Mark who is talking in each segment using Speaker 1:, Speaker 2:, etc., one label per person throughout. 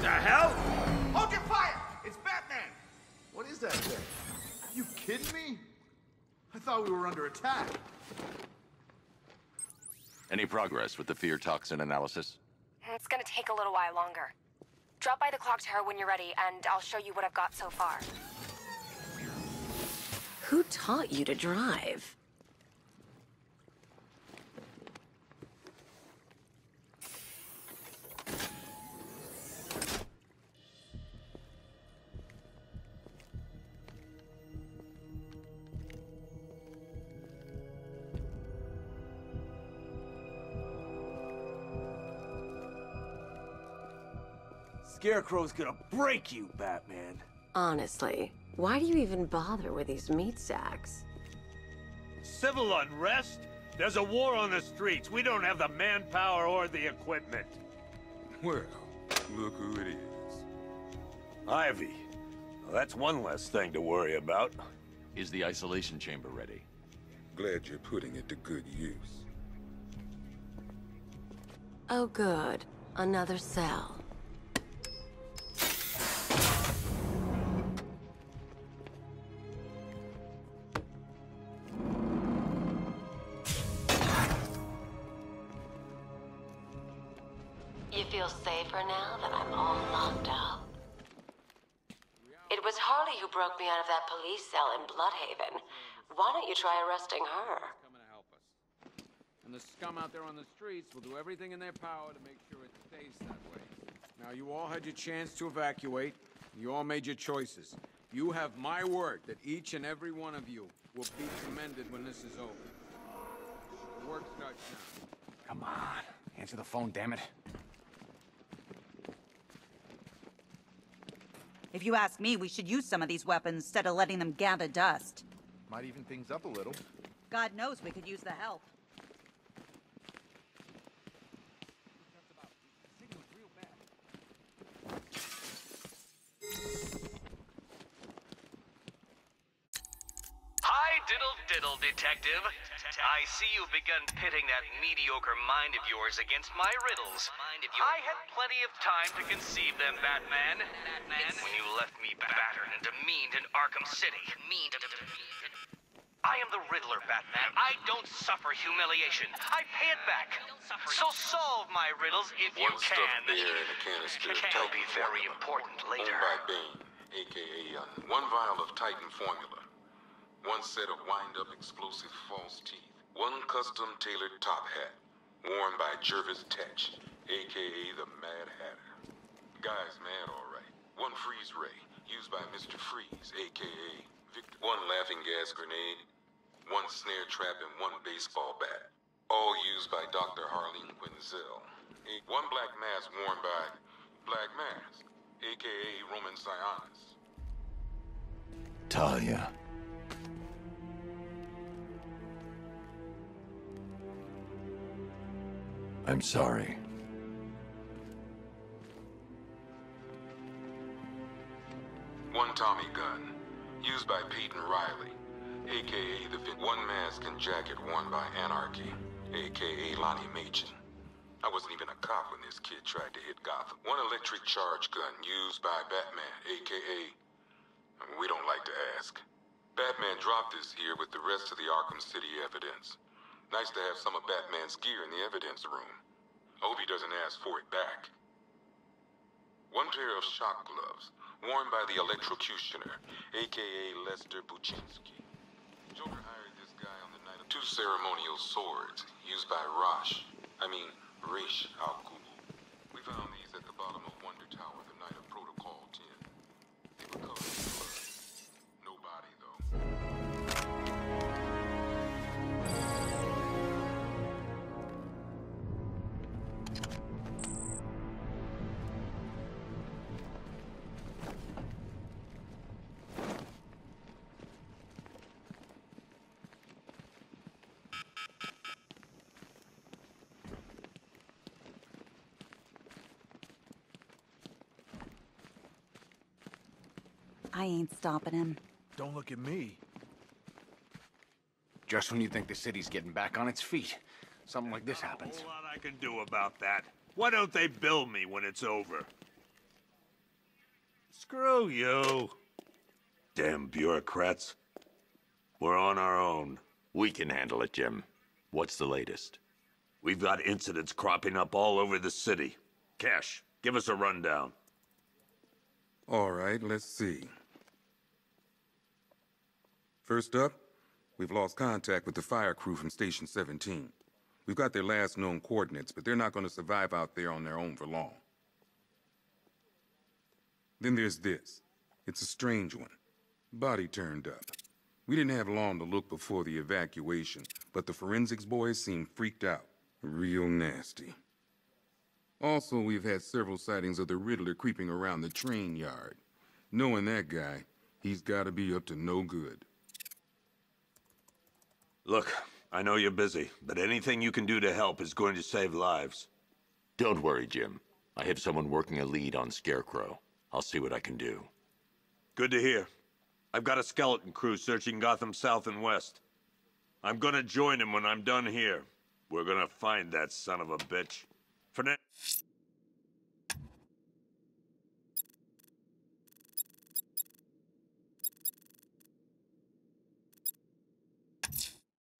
Speaker 1: The hell?
Speaker 2: Hold your fire! It's Batman! What is that thing? You kidding me? I thought we were under attack.
Speaker 3: Any progress with the fear toxin analysis?
Speaker 4: It's gonna take a little while longer. Drop by the clock tower when you're ready, and I'll show you what I've got so far.
Speaker 5: Who taught you to drive?
Speaker 1: Scarecrow's gonna break you, Batman.
Speaker 5: Honestly, why do you even bother with these meat sacks?
Speaker 6: Civil unrest? There's a war on the streets. We don't have the manpower or the equipment.
Speaker 7: Well, look who it is.
Speaker 6: Ivy. Well, that's one less thing to worry about.
Speaker 3: Is the isolation chamber ready?
Speaker 7: Glad you're putting it to good use.
Speaker 5: Oh good, another cell. You feel safer now that I'm all locked up? It was Harley who broke me out of that police cell in Bloodhaven. Why don't you try arresting her?
Speaker 8: Coming to help us. And the scum out there on the streets will do everything in their power to make sure it stays that way. Now, you all had your chance to evacuate. You all made your choices. You have my word that each and every one of you will be commended when this is over. The work starts now.
Speaker 1: Come on. Answer the phone, damn it.
Speaker 9: If you ask me, we should use some of these weapons instead of letting them gather dust.
Speaker 2: Might even things up a little.
Speaker 9: God knows we could use the help.
Speaker 10: Hi, diddle, detective. I see you've begun pitting that mediocre mind of yours against my riddles. I had plenty of time to conceive them, Batman. When you left me battered and demeaned in Arkham City. I am the Riddler, Batman. I don't suffer humiliation. I pay it back. So solve my riddles if you
Speaker 7: One
Speaker 10: can.
Speaker 7: stuffed bear in a canister of
Speaker 10: It'll be
Speaker 7: Titan
Speaker 10: very
Speaker 7: formula,
Speaker 10: important later.
Speaker 7: owned by Bane, a.k.a. One vial of Titan formula. One set of wind-up explosive false teeth. One custom-tailored top hat, worn by Jervis Tetch, a.k.a. the Mad Hatter. Guy's mad, all right. One freeze ray, used by Mr. Freeze, a.k.a. Victor. One laughing gas grenade. One snare trap and one baseball bat. All used by Dr. Harleen Quinzel. One black mask worn by Black Mask, a.k.a. Roman Sionis.
Speaker 1: Talia. I'm sorry.
Speaker 7: One Tommy gun, used by Peyton Riley, a.k.a. the One mask and jacket worn by Anarchy, a.k.a. Lonnie Machin. I wasn't even a cop when this kid tried to hit Gotham. One electric charge gun used by Batman, a.k.a. We don't like to ask. Batman dropped this here with the rest of the Arkham City evidence. Nice to have some of Batman's gear in the evidence room. I hope he doesn't ask for it back. One pair of shock gloves, worn by the electrocutioner, a.k.a. Lester Buczynski. Joker hired this guy on the night of two ceremonial swords, used by Ra's al Ghul. We found these at the bottom of Wonder Tower the night of Protocol 10. They were covered in blood. No body, though.
Speaker 9: I ain't stopping him.
Speaker 2: Don't look at me.
Speaker 1: Just when you think the city's getting back on its feet, something like this happens.
Speaker 6: A whole lot I can do about that. Why don't they bill me when it's over? Screw you.
Speaker 11: Damn bureaucrats. We're on our own.
Speaker 3: We can handle it, Jim. What's the latest?
Speaker 11: We've got incidents cropping up all over the city. Cash, give us a rundown.
Speaker 12: All right, let's see. First up, we've lost contact with the fire crew from Station 17. We've got their last known coordinates, but they're not going to survive out there on their own for long. Then there's this. It's a strange one. Body turned up. We didn't have long to look before the evacuation, but the forensics boys seemed freaked out. Real nasty. Also, we've had several sightings of the Riddler creeping around the train yard. Knowing that guy, he's got to be up to no good.
Speaker 11: Look, I know you're busy, but anything you can do to help is going to save lives.
Speaker 3: Don't worry, Jim. I have someone working a lead on Scarecrow. I'll see what I can do.
Speaker 11: Good to hear. I've got a skeleton crew searching Gotham South and West. I'm gonna join him when I'm done here. We're gonna find that son of a bitch. For now...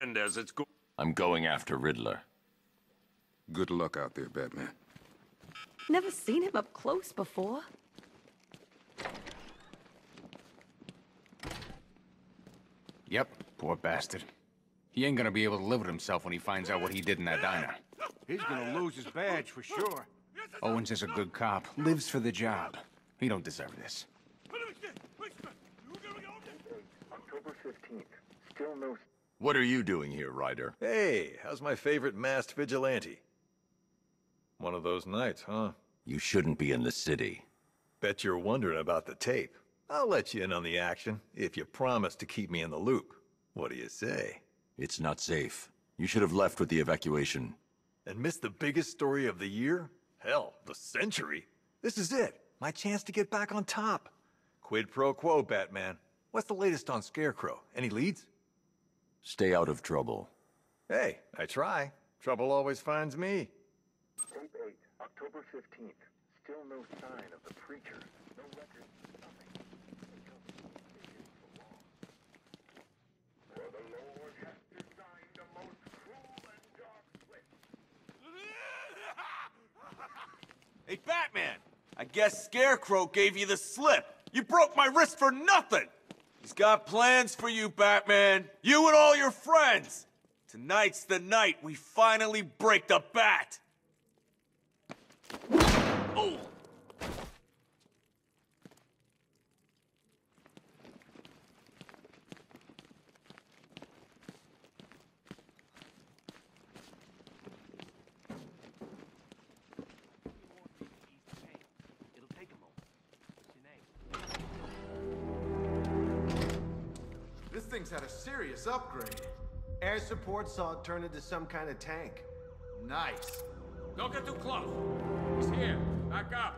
Speaker 11: And as it's go...
Speaker 3: I'm going after Riddler.
Speaker 12: Good luck out there, Batman.
Speaker 13: Never seen him up close before.
Speaker 1: Yep, poor bastard. He ain't gonna be able to live with himself when he finds out what he did in that diner.
Speaker 2: He's gonna lose his badge for sure.
Speaker 1: Owens is a good cop, lives for the job. He don't deserve this.
Speaker 14: October 15th. Still no...
Speaker 3: What are you doing here, Ryder?
Speaker 15: Hey, how's my favorite masked vigilante? One of those nights, huh?
Speaker 3: You shouldn't be in the city.
Speaker 15: Bet you're wondering about the tape. I'll let you in on the action, if you promise to keep me in the loop. What do you say?
Speaker 3: It's not safe. You should have left with the evacuation.
Speaker 15: And missed the biggest story of the year? Hell, the century. This is it. My chance to get back on top. Quid pro quo, Batman. What's the latest on Scarecrow? Any leads?
Speaker 3: Stay out of trouble.
Speaker 15: Hey, I try. Trouble always finds me.
Speaker 14: Tape 8, October 15th. Still no sign of the preacher. No record, nothing. For the Lord has designed a most cruel and dark switch.
Speaker 16: Hey, Batman! I guess Scarecrow gave you the slip. You broke my wrist for nothing! He's got plans for you, Batman. You and all your friends. Tonight's the night we finally break the bat. Oh!
Speaker 2: This thing's had a serious upgrade.
Speaker 17: Air support saw it turn into some kind of tank.
Speaker 2: Nice.
Speaker 8: Don't get too close. He's here. Back up.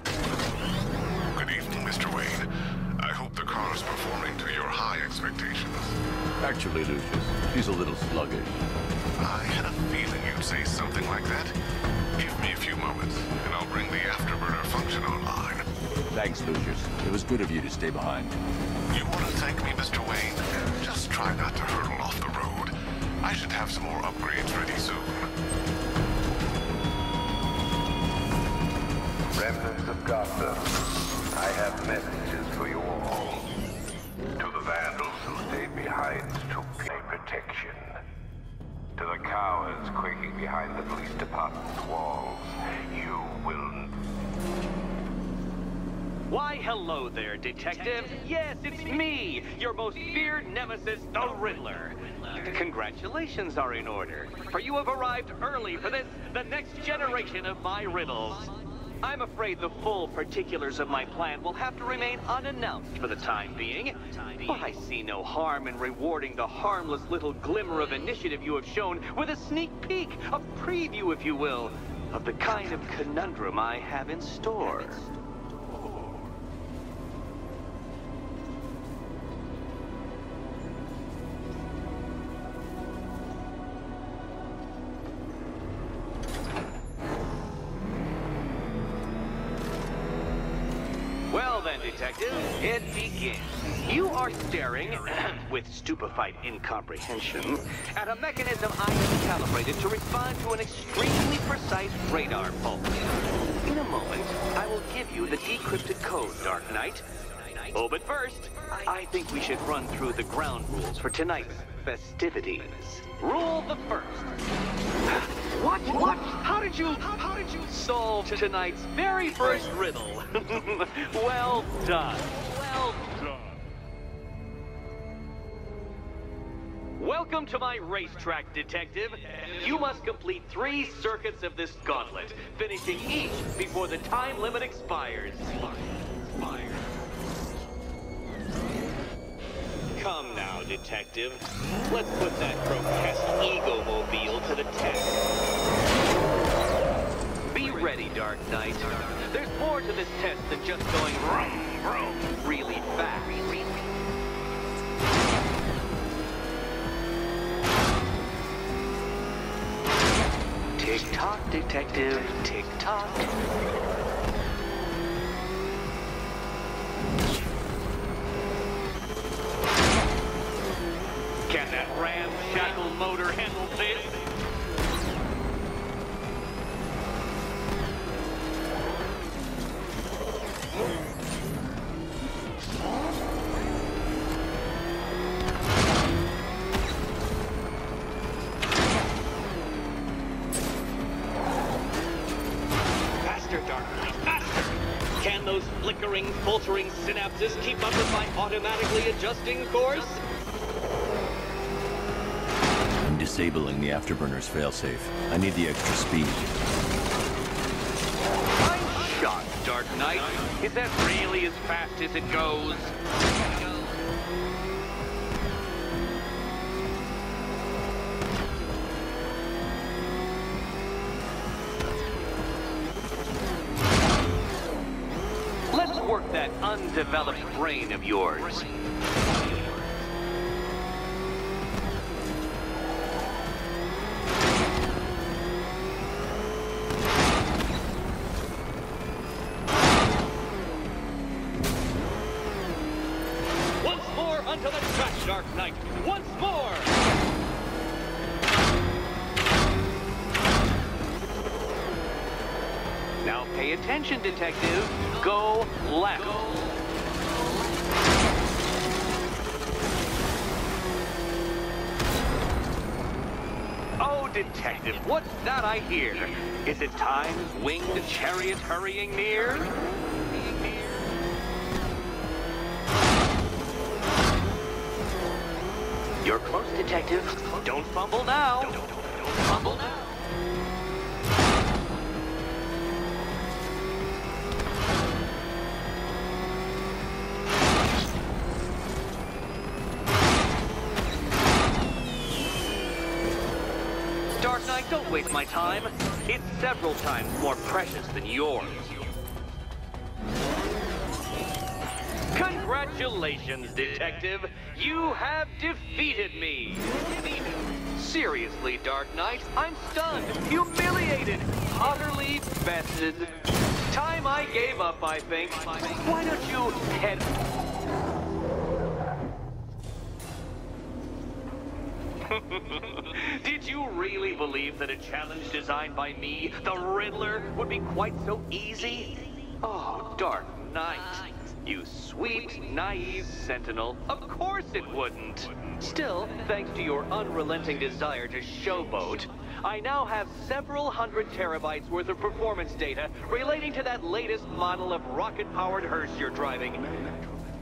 Speaker 7: Good evening, Mr. Wayne. I hope the car is performing to your high expectations.
Speaker 3: Actually, Lucius, she's a little sluggish.
Speaker 7: I had a feeling you'd say something like that. Give me a few moments, and I'll bring the afterburner function online.
Speaker 3: Thanks, Lucius. It was good of you to stay behind.
Speaker 7: You want to thank me, Mr. Wayne? Just try not to hurtle off the road. I should have some more upgrades ready soon.
Speaker 14: Remnants of Gotham, I have messages for you all. To the vandals who stayed behind to pay protection. To the cowards quaking behind the police department's walls, you will...
Speaker 10: Why, hello there, Detective. Yes, it's me, your most feared nemesis, the Riddler. Congratulations are in order, for you have arrived early for this, the next generation of my riddles. I'm afraid the full particulars of my plan will have to remain unannounced for the time being, but I see no harm in rewarding the harmless little glimmer of initiative you have shown with a sneak peek, a preview, if you will, of the kind of conundrum I have in store. Detective. It begins. You are staring, with stupefied incomprehension, at a mechanism I have calibrated to respond to an extremely precise radar pulse. In a moment, I will give you the decrypted code, Dark Knight. Oh, but first, I think we should run through the ground rules for tonight's festivities. Rule the first. What? How did you solve tonight's very first riddle? Well done. Well done. Welcome to my racetrack, Detective. You must complete 3 circuits of this gauntlet, finishing each before the time limit expires. Come now, Detective. Let's put that grotesque ego-mobile to the test. Be ready, Dark Knight. There's more to this test than just going vroom, vroom really fast. Tick-tock, Detective. Tick-tock. Can that ramshackle motor handle this? Faster, Dark Knight, faster! Can those flickering, faltering synapses keep up with my automatically adjusting course?
Speaker 3: Disabling the afterburner's failsafe. I need the extra speed.
Speaker 10: I'm shocked, Dark Knight. Is that really as fast as it goes? Let's work that undeveloped brain of yours. Onto the track, Dark Knight! Once more! Now pay attention, Detective. Go left. Oh, Detective, what's that I hear? Is it Time's winged chariot hurrying near? You're close, Detective. Don't fumble now. Don't fumble now. Dark Knight, don't waste my time. It's several times more precious than yours. Congratulations, Detective. You have defeated me. Seriously, Dark Knight, I'm stunned, humiliated, utterly bested. Time I gave up, I think. Why don't you head... Did you really believe that a challenge designed by me, the Riddler, would be quite so easy? Oh, Dark Knight. You sweet, naive sentinel. Of course it wouldn't. Still, thanks to your unrelenting desire to showboat, I now have several hundred terabytes worth of performance data relating to that latest model of rocket-powered hearse you're driving.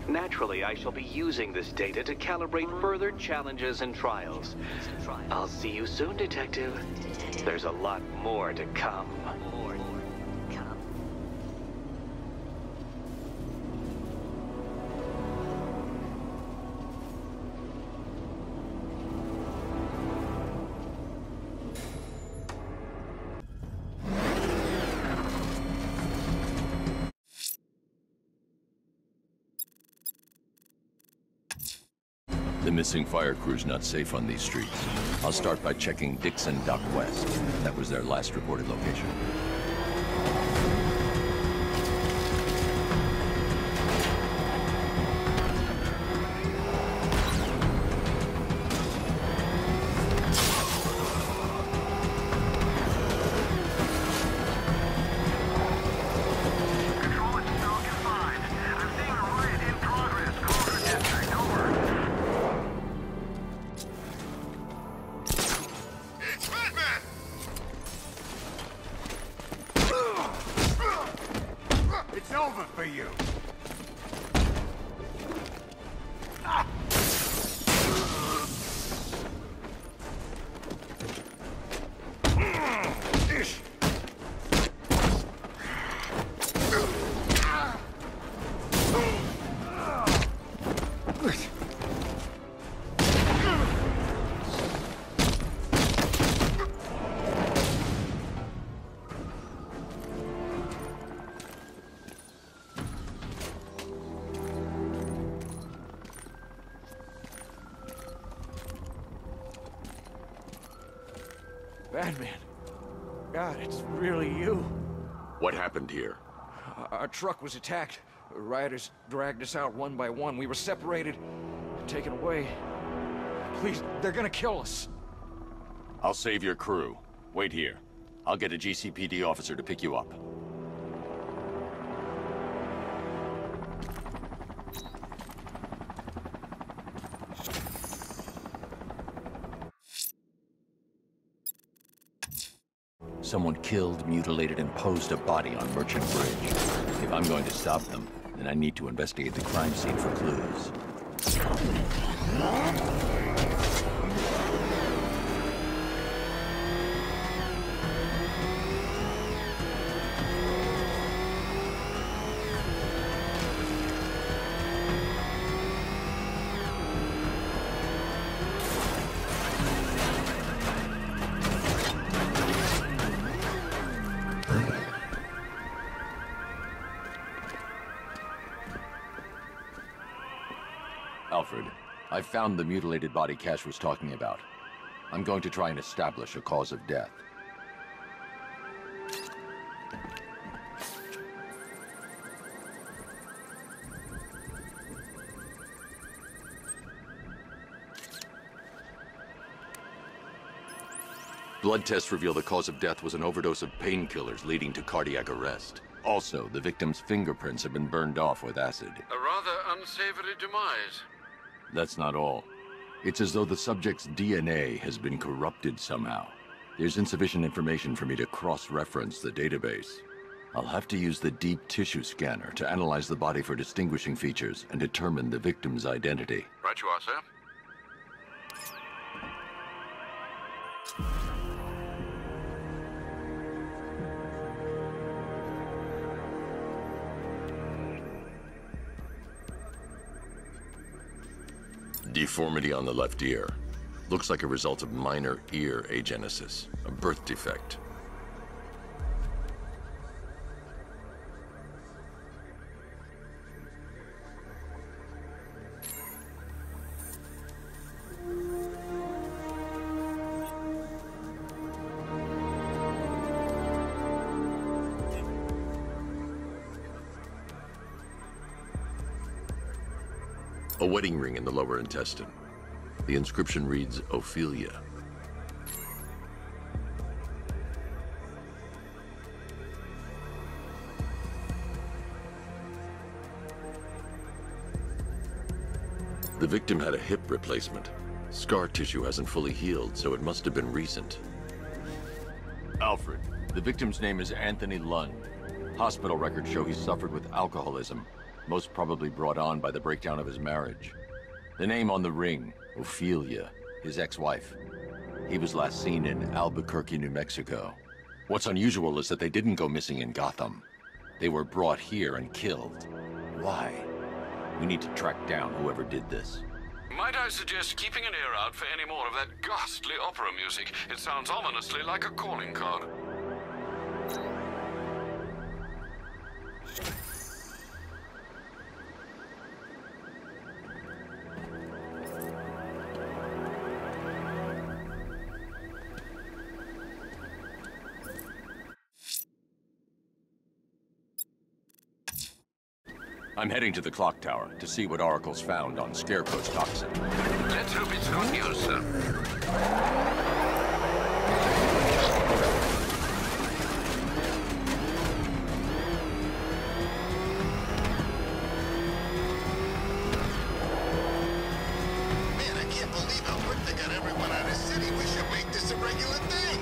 Speaker 10: Naturally, I shall be using this data to calibrate further challenges and trials. I'll see you soon, Detective. There's a lot more to come.
Speaker 3: The missing fire crew's not safe on these streets. I'll start by checking Dixon Dock West. That was their last reported location.
Speaker 18: Batman. God, it's really you.
Speaker 3: What happened here?
Speaker 18: Our truck was attacked. Rioters dragged us out one by one. We were separated and taken away. Please, they're gonna kill us.
Speaker 3: I'll save your crew. Wait here. I'll get a GCPD officer to pick you up. Someone killed, mutilated, and posed a body on Merchant Bridge. If I'm going to stop them, then I need to investigate the crime scene for clues. Alfred, I found the mutilated body Cash was talking about. I'm going to try and establish a cause of death. Blood tests reveal the cause of death was an overdose of painkillers leading to cardiac arrest. Also, the victim's fingerprints have been burned off with acid.
Speaker 19: A rather unsavory demise.
Speaker 3: That's not all. It's as though the subject's DNA has been corrupted somehow. There's insufficient information for me to cross-reference the database. I'll have to use the deep tissue scanner to analyze the body for distinguishing features and determine the victim's identity.
Speaker 19: Right you are, sir.
Speaker 3: Deformity on the left ear. Looks like a result of minor ear agenesis, a birth defect. A wedding ring in the lower intestine. The inscription reads, Ophelia. The victim had a hip replacement. Scar tissue hasn't fully healed, so it must have been recent. Alfred, the victim's name is Anthony Lund. Hospital records show he suffered with alcoholism, most probably brought on by the breakdown of his marriage. The name on the ring, Ophelia, his ex-wife. He was last seen in Albuquerque, New Mexico. What's unusual is that they didn't go missing in Gotham. They were brought here and killed. Why? We need to track down whoever did this.
Speaker 19: Might I suggest keeping an ear out for any more of that ghastly opera music? It sounds ominously like a calling card.
Speaker 3: I'm heading to the clock tower to see what Oracle's found on Scarecrow's toxin.
Speaker 19: Let's hope it's good news, sir.
Speaker 2: Man, I can't believe how quick they got everyone out of city. We should make this a regular thing.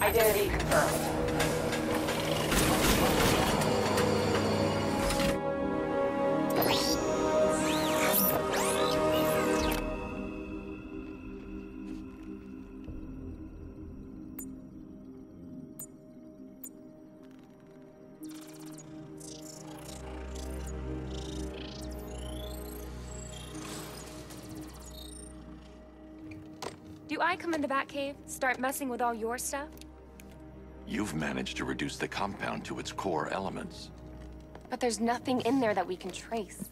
Speaker 5: Identity confirmed.
Speaker 4: Do I come in the Batcave, start messing with all your stuff?
Speaker 3: You've managed to reduce the compound to its core elements.
Speaker 4: But there's nothing in there that we can trace.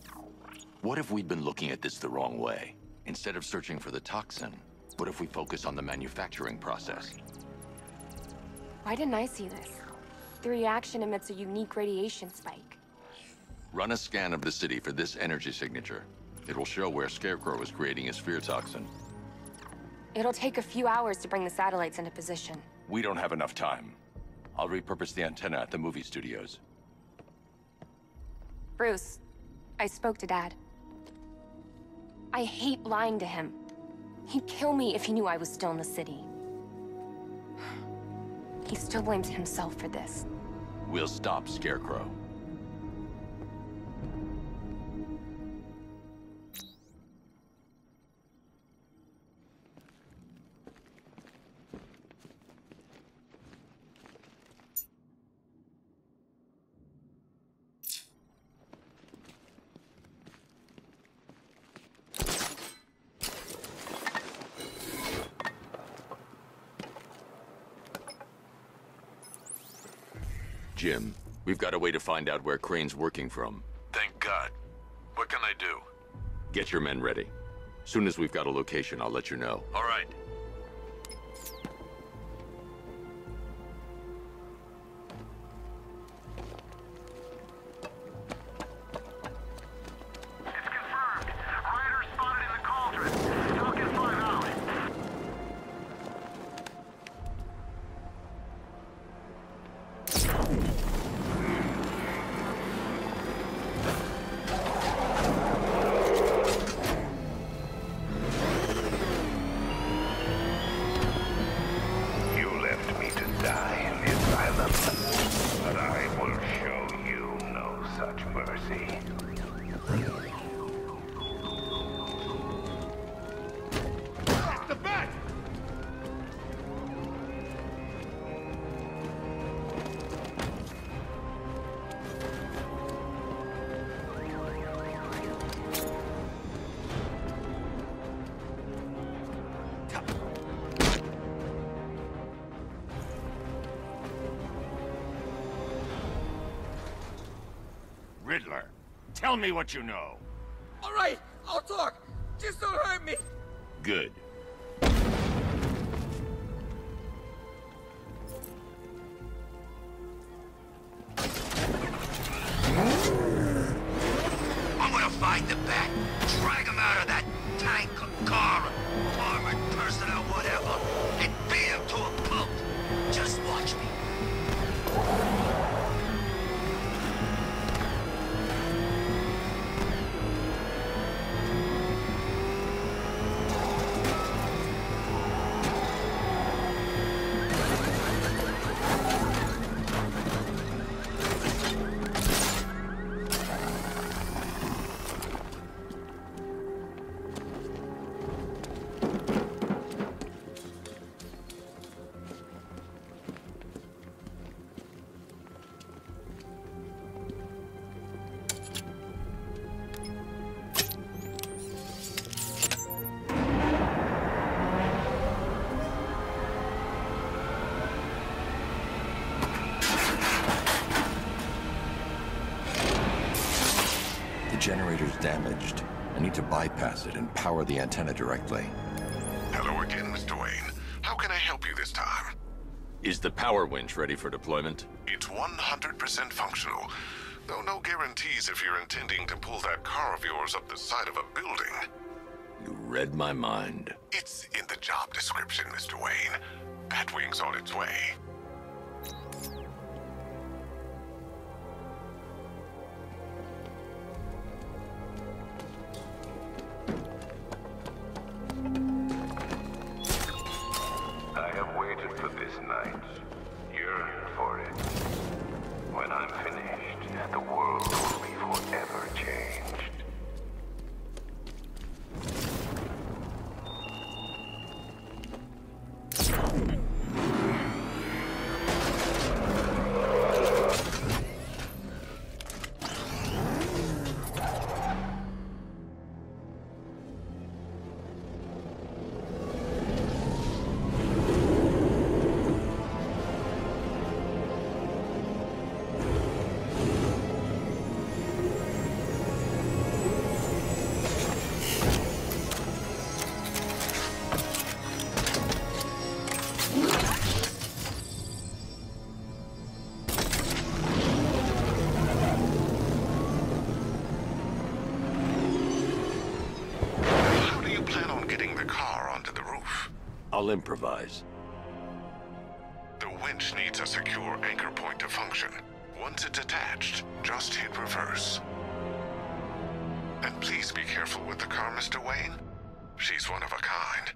Speaker 3: What if we'd been looking at this the wrong way? Instead of searching for the toxin, what if we focus on the manufacturing process?
Speaker 4: Why didn't I see this? The reaction emits a unique radiation spike.
Speaker 3: Run a scan of the city for this energy signature. It will show where Scarecrow is creating his fear toxin.
Speaker 4: It'll take a few hours to bring the satellites into position.
Speaker 3: We don't have enough time. I'll repurpose the antenna at the movie studios.
Speaker 4: Bruce, I spoke to Dad. I hate lying to him. He'd kill me if he knew I was still in the city. He still blames himself for this.
Speaker 3: We'll stop Scarecrow. Jim, we've got a way to find out where Crane's working from.
Speaker 19: Thank God. What can I do?
Speaker 3: Get your men ready. Soon as we've got a location, I'll let you know.
Speaker 19: All right.
Speaker 6: Riddler, tell me what you know.
Speaker 18: All right, I'll talk. Just don't hurt me.
Speaker 3: Good.
Speaker 20: I'm gonna find the Bat, drag him out of that tank or car or armored personnel, whatever, and beat him to a pulp. Just watch me.
Speaker 3: The generator's damaged. I need to bypass it and power the antenna directly.
Speaker 19: Hello again, Mr. Wayne. How can I help you this time?
Speaker 3: Is the power winch ready for deployment?
Speaker 19: It's 100% functional. Though no guarantees if you're intending to pull that car of yours up the side of a building.
Speaker 3: You read my mind.
Speaker 19: It's in the job description, Mr. Wayne. Batwing's on its way.
Speaker 14: I have have waited for this night, yearned for it. When I'm finished, the world will be forever changed.
Speaker 3: I'll improvise.
Speaker 19: The winch needs a secure anchor point to function. Once it's attached, just hit reverse. And please be careful with the car, Mr. Wayne. She's one of a kind.